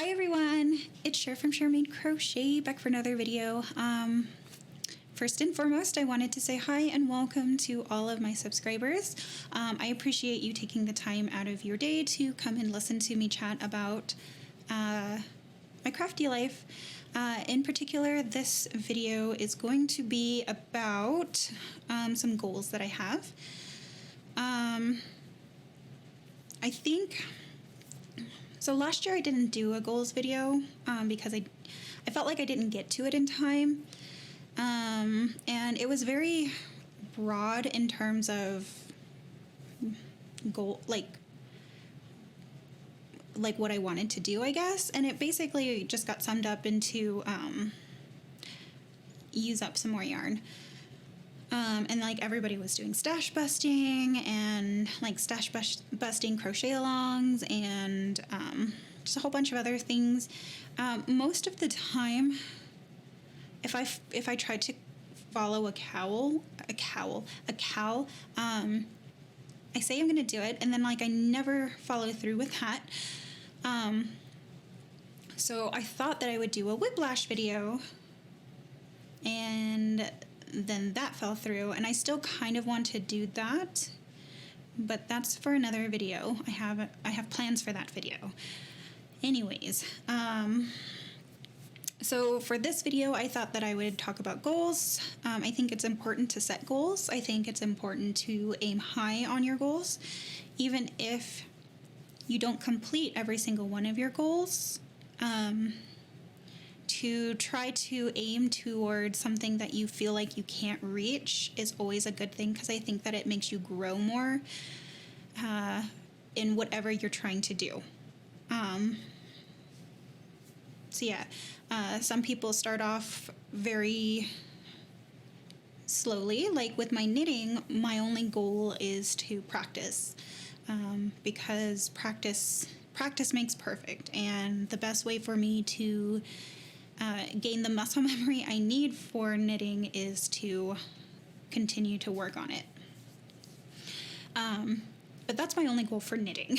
Hi everyone, it's Cher from Cher Made Crochet, back for another video. First and foremost, I wanted to say hi and welcome to all of my subscribers. I appreciate you taking the time out of your day to come and listen to me chat about my crafty life. In particular, this video is going to be about some goals that I have. I think... So last year I didn't do a goals video because I felt like I didn't get to it in time. And it was very broad in terms of goal, like what I wanted to do, I guess. And it basically just got summed up into use up some more yarn. And like everybody was doing stash busting and like stash busting crochet alongs and just a whole bunch of other things. Most of the time, if I tried to follow a cowl, I say I'm gonna do it, and then like I never follow through with that. So I thought that I would do a whiplash video, and then that fell through, and I still kind of want to do that, but that's for another video. I have plans for that video. Anyways, so for this video, I thought that I would talk about goals. I think it's important to set goals. I think it's important to aim high on your goals, even if you don't complete every single one of your goals. To try to aim towards something that you feel like you can't reach is always a good thing, because I think that it makes you grow more in whatever you're trying to do. So yeah, some people start off very slowly. Like with my knitting, my only goal is to practice, because practice makes perfect, and the best way for me to gain the muscle memory I need for knitting is to continue to work on it. But that's my only goal for knitting.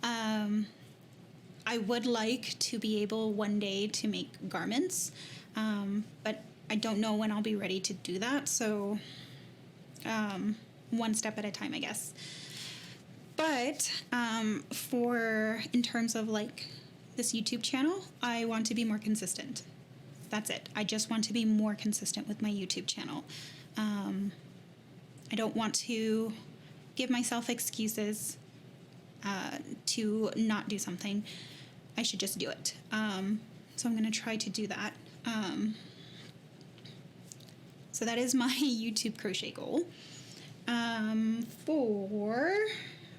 I would like to be able one day to make garments, but I don't know when I'll be ready to do that, so one step at a time, I guess. But in terms of like this YouTube channel, I want to be more consistent. That's it. I just want to be more consistent with my YouTube channel. I don't want to give myself excuses to not do something. I should just do it. So I'm going to try to do that. So that is my YouTube crochet goal. For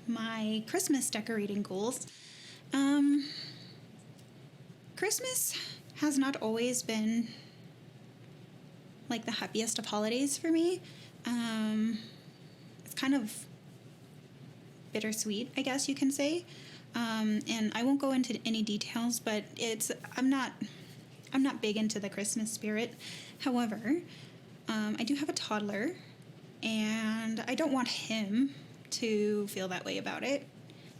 my Christmas decorating goals, Christmas has not always been like the happiest of holidays for me. It's kind of bittersweet, I guess you can say. And I won't go into any details, but I'm not big into the Christmas spirit. However, I do have a toddler, and I don't want him to feel that way about it.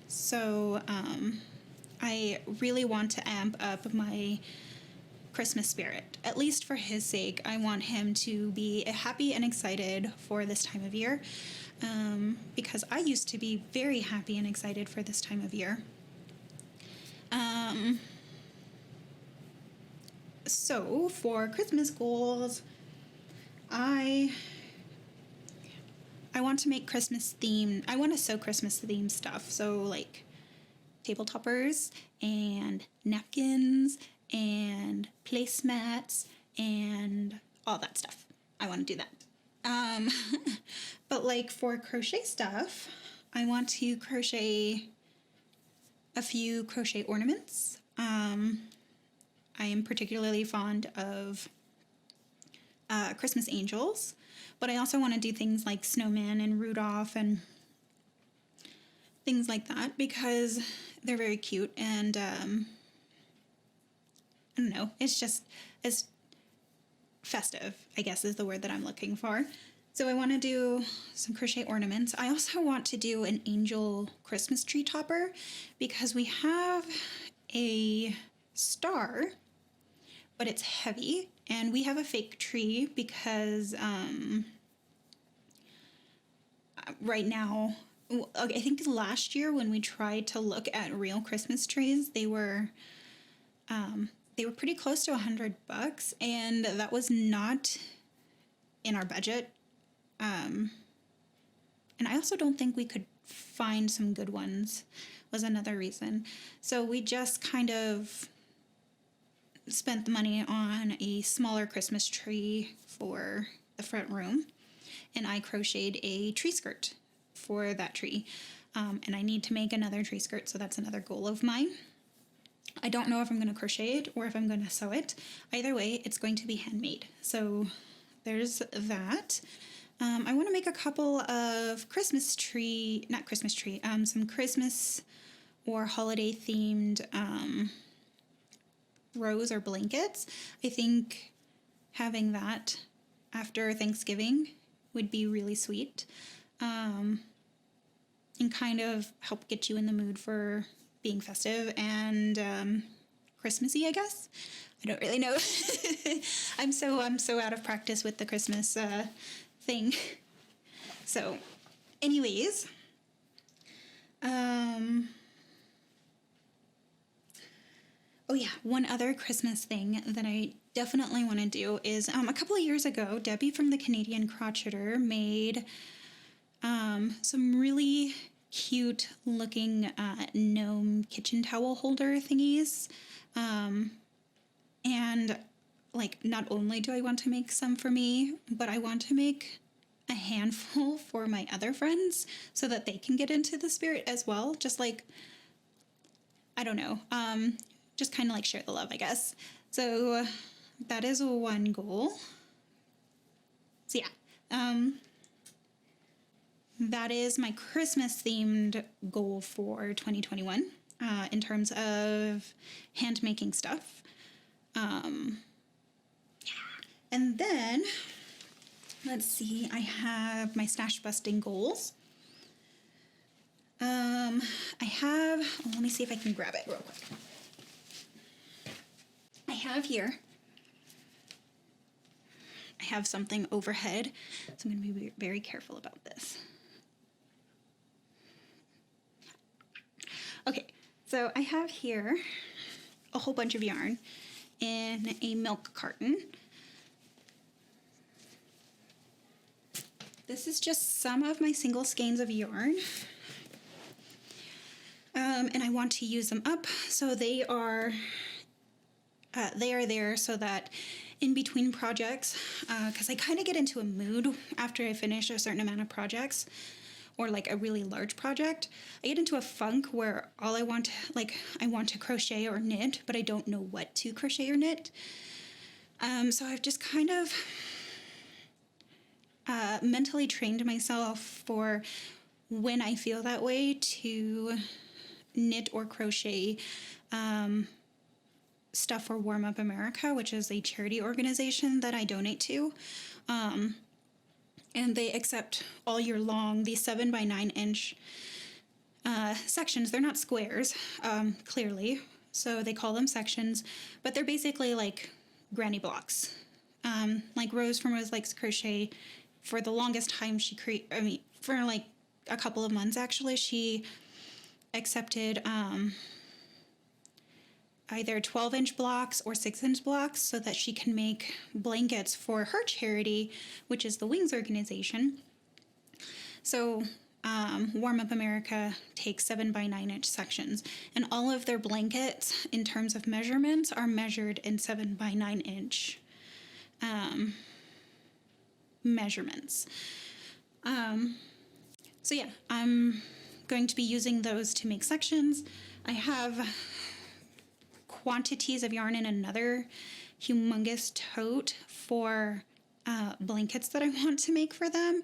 So, I really want to amp up my Christmas spirit, at least for his sake. I want him to be happy and excited for this time of year, because I used to be very happy and excited for this time of year. So for Christmas goals, I want to make Christmas themed. I want to sew Christmas themed stuff. So like table toppers and napkins and placemats and all that stuff. I want to do that. But like for crochet stuff, I want to crochet a few crochet ornaments. I am particularly fond of Christmas angels, but I also want to do things like snowman and Rudolph and things like that, because they're very cute, and I don't know, it's festive, I guess is the word that I'm looking for. So I want to do some crochet ornaments. I also want to do an angel Christmas tree topper, because we have a star, but it's heavy. And we have a fake tree because right now, I think last year when we tried to look at real Christmas trees, they were pretty close to $100, and that was not in our budget. And I also don't think we could find some good ones, was another reason. So we just kind of spent the money on a smaller Christmas tree for the front room, and I crocheted a tree skirt for that tree. And I need to make another tree skirt, so that's another goal of mine. I don't know if I'm going to crochet it or if I'm going to sew it. Either way, it's going to be handmade. So there's that. I want to make a couple of some Christmas or holiday themed rows or blankets. I think having that after Thanksgiving would be really sweet, and kind of help get you in the mood for being festive and Christmassy, I guess. I don't really know. I'm so out of practice with the Christmas thing. So, anyways, oh yeah, one other Christmas thing that I definitely want to do is a couple of years ago, Debbie from the Canadian Crocheter made some really cute looking gnome kitchen towel holder thingies. And like, not only do I want to make some for me, but I want to make a handful for my other friends so that they can get into the spirit as well. Just like, I don't know, just kind of like share the love, I guess. So that is one goal. So yeah, that is my Christmas themed goal for 2021 in terms of hand making stuff. And then let's see, I have my stash busting goals. Let me see if I can grab it real quick. I have here, I have something overhead, so I'm going to be very careful about this. Okay, so I have here a whole bunch of yarn in a milk carton. This is just some of my single skeins of yarn. And I want to use them up, so they are there so that in between projects, because I kind of get into a mood after I finish a certain amount of projects, or like a really large project, I get into a funk where I want to crochet or knit, but I don't know what to crochet or knit. So I've just kind of mentally trained myself for when I feel that way to knit or crochet stuff for Warm Up America, which is a charity organization that I donate to. And they accept all year long these 7 by 9 inch sections. They're not squares, clearly, so they call them sections, but they're basically like granny blocks. Like Rose from Rose Likes Crochet, for the longest time for like a couple of months actually, she accepted either 12-inch blocks or 6-inch blocks so that she can make blankets for her charity, which is the Wings organization. So Warm Up America takes 7 by 9 inch sections, and all of their blankets in terms of measurements are measured in 7 by 9 inch measurements. So yeah, I'm going to be using those to make sections. I have quantities of yarn in another humongous tote for blankets that I want to make for them.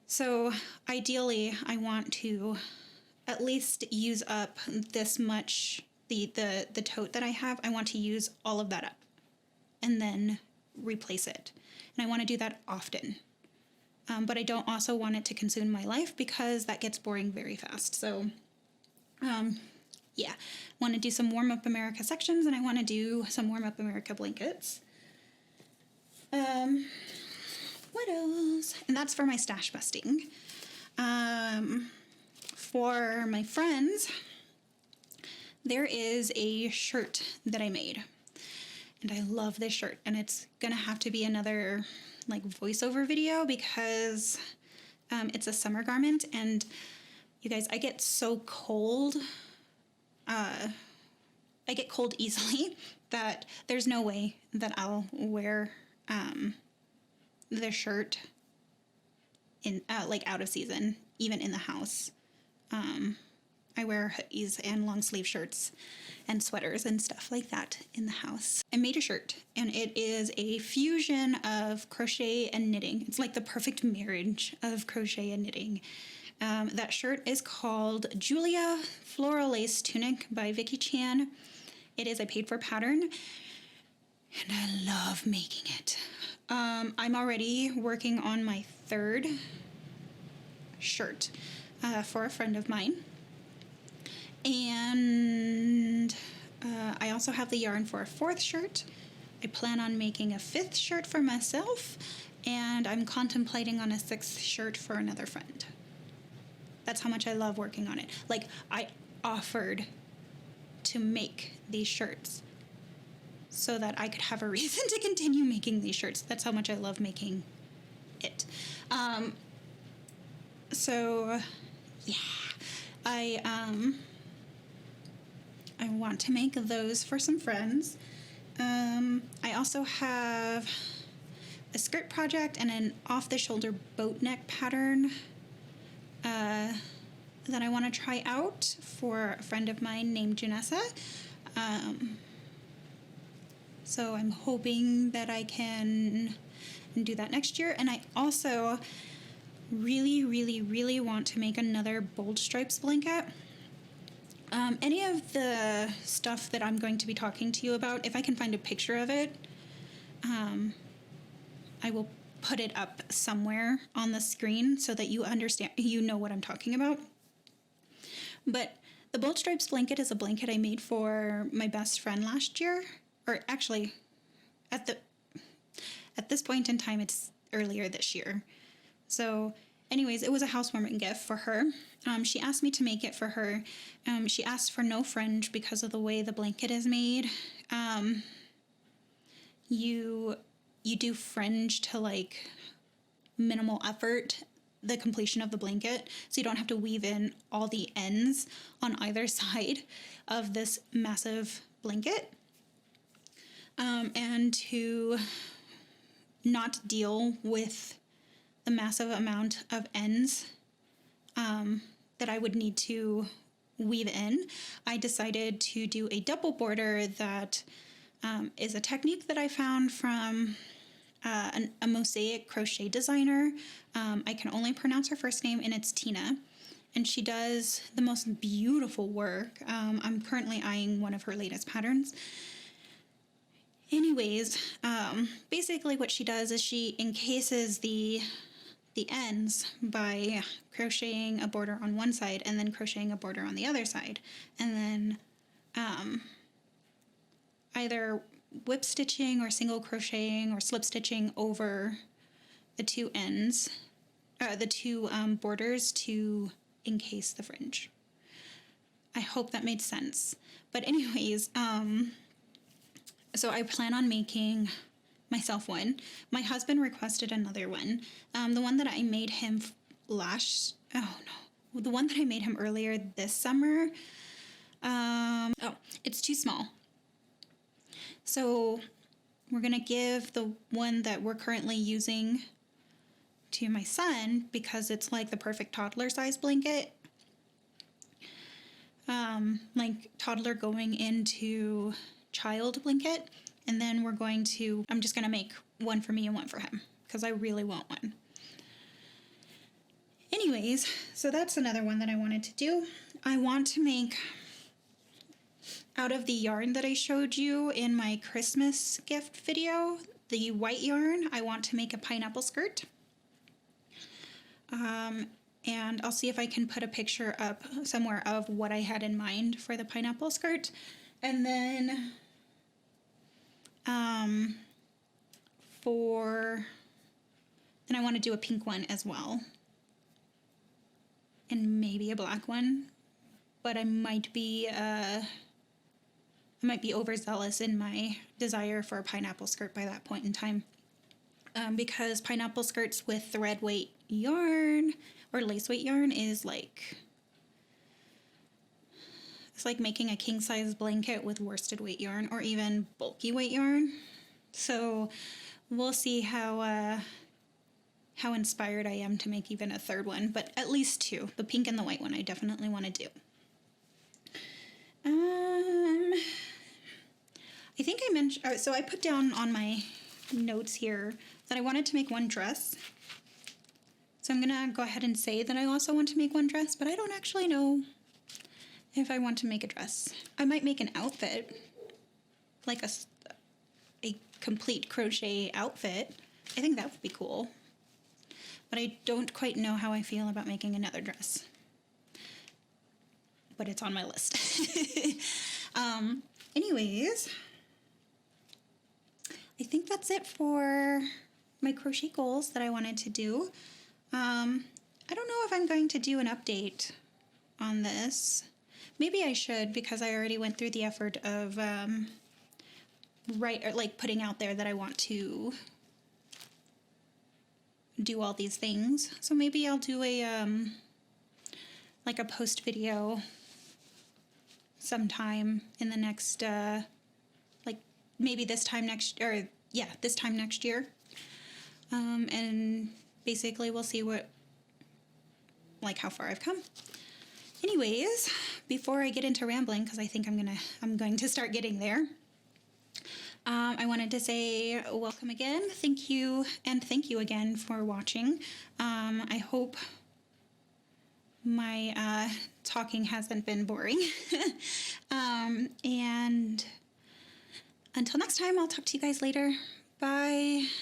So ideally, I want to at least use up this much, the tote that I have. I want to use all of that up and then replace it. And I want to do that often. But I don't also want it to consume my life because that gets boring very fast. So yeah, want to do some Warm Up America sections, and I want to do some Warm Up America blankets. What else? And that's for my stash busting. For my friends, there is a shirt that I made, and I love this shirt, and it's gonna have to be another like voiceover video because it's a summer garment, and you guys, I get so cold. I get cold easily that there's no way that I'll wear the shirt in like out of season, even in the house. I wear hoodies and long sleeve shirts and sweaters and stuff like that in the house. I made a shirt, and it is a fusion of crochet and knitting. It's like the perfect marriage of crochet and knitting. That shirt is called Julia Floral Lace Tunic by Vicky Chan. It is a paid for pattern, and I love making it. I'm already working on my third shirt for a friend of mine. And I also have the yarn for a fourth shirt. I plan on making a fifth shirt for myself, and I'm contemplating on a sixth shirt for another friend. That's how much I love working on it. Like, I offered to make these shirts so that I could have a reason to continue making these shirts. That's how much I love making it. So, yeah. I want to make those for some friends. I also have a skirt project and an off-the-shoulder boat neck pattern that I want to try out for a friend of mine named Janessa. So I'm hoping that I can do that next year. And I also really, really, really want to make another bold stripes blanket. Any of the stuff that I'm going to be talking to you about, if I can find a picture of it, I will put it up somewhere on the screen so that you understand, you know what I'm talking about. But the bold stripes blanket is a blanket I made for my best friend last year, or actually, at this point in time, it's earlier this year. So anyways, it was a housewarming gift for her. She asked me to make it for her. She asked for no fringe because of the way the blanket is made. You do fringe to like minimal effort, the completion of the blanket, so you don't have to weave in all the ends on either side of this massive blanket. And to not deal with the massive amount of ends that I would need to weave in, I decided to do a double border that is a technique that I found from a mosaic crochet designer. I can only pronounce her first name, and it's Tina. And she does the most beautiful work. I'm currently eyeing one of her latest patterns. Anyways, basically what she does is she encases the ends by crocheting a border on one side and then crocheting a border on the other side, and then either whip stitching or single crocheting or slip stitching over the two ends, the two borders to encase the fringe. I hope that made sense. But anyways, so I plan on making myself one. My husband requested another one. The one that I made him the one that I made him earlier this summer, it's too small. So we're gonna give the one that we're currently using to my son because it's like the perfect toddler size blanket. Like toddler going into child blanket. And then I'm just gonna make one for me and one for him because I really want one. Anyways, so that's another one that I wanted to do. I want to make, out of the yarn that I showed you in my Christmas gift video, the white yarn, I want to make a pineapple skirt. and I'll see if I can put a picture up somewhere of what I had in mind for the pineapple skirt. And then then I want to do a pink one as well. And maybe a black one. But I might be overzealous in my desire for a pineapple skirt by that point in time. Because pineapple skirts with thread weight yarn or lace weight yarn is like, it's like making a king size blanket with worsted weight yarn or even bulky weight yarn. So we'll see how inspired I am to make even a third one, but at least two. The pink and the white one I definitely want to do. I think I mentioned, so I put down on my notes here that I wanted to make one dress. So I'm gonna go ahead and say that I also want to make one dress, but I don't actually know if I want to make a dress. I might make an outfit, like a complete crochet outfit. I think that would be cool. But I don't quite know how I feel about making another dress. But it's on my list. Anyways, I think that's it for my crochet goals that I wanted to do. I don't know if I'm going to do an update on this. Maybe I should, because I already went through the effort of putting out there that I want to do all these things. So maybe I'll do a like a post video sometime in the next maybe this time next year. And basically we'll see how far I've come. Anyways, before I get into rambling, because I think I'm going to start getting there, I wanted to say welcome again. Thank you again for watching. I hope my talking hasn't been boring. And until next time, I'll talk to you guys later. Bye.